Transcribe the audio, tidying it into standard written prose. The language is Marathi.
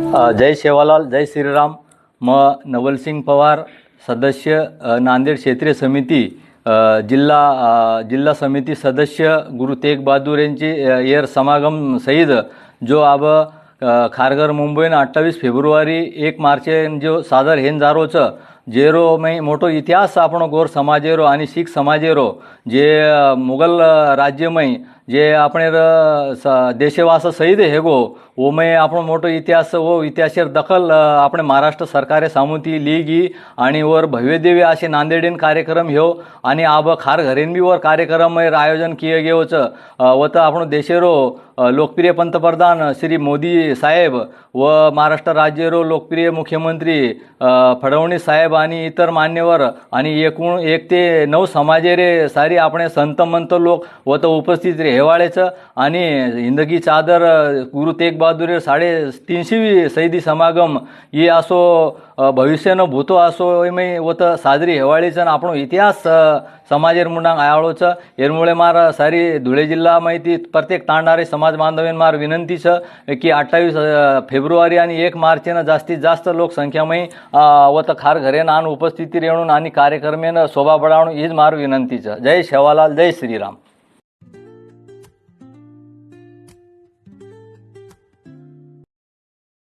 जय सेवालाल, जय श्रीराम. नवलसिंग पवार, सदस्य नांदेड क्षेत्रीय समिती, जिल्हा समिती सदस्य गुरु तेग बहादूर यांची येर समागम सईद जो अब खारघर मुंबईन 28 फेब्रुवारी 1 मार्च जो सादर हेन जारोच जेरो में मोटो इतिहास आपण गोर समाजेरो आणि शीख समाजेरो जे मुघल राज्य में जे આપણે देशवास सहित हेगो वो में आपण मोठो इतिहास वो इतिहासेर दखल આપણે महाराष्ट्र सरकारे सामुती लीगी आणि वर भव्यदिव्य असे नांदेडीन कार्यक्रम ह्यो आणि आब खार घरेन बी वर कार्यक्रम आयोजन किए गेवच वत आपण देशेरो लोकप्रिय पंतप्रधान श्री मोदी साहेब व महाराष्ट्र राज्यरो लोकप्रिय मुख्यमंत्री फडणवीस साहेब आणि इतर मान्यवर आणि एकूण 1 ते 9 समाजेरे सारी आपण संत मंत लोक व तो उपस्थित हेवाळेच आणि हिंदगी चादर गुरु तेग बहादूर 350वी शहीदी समागम ये असो भविष्यनं भूतो असो में वत साजरी हेवाळीच आपण इतिहास समाजेर मुंडांग आयाळोच एरमुळे मार सारी धुळे जिल्हा माहिती प्रत्येक तांडारे समाज बांधवेन मार विनंती छ की 28 फेब्रुवारी आणि 1 मार्चनं जास्तीत जास्त लोकसंख्यामय वत खार घरेन आन उपस्थिती रेणून आणि कार्यक्रमेन शोभा बढावणं हीच मार विनंती छ. जय सेवालाल, जय श्रीराम.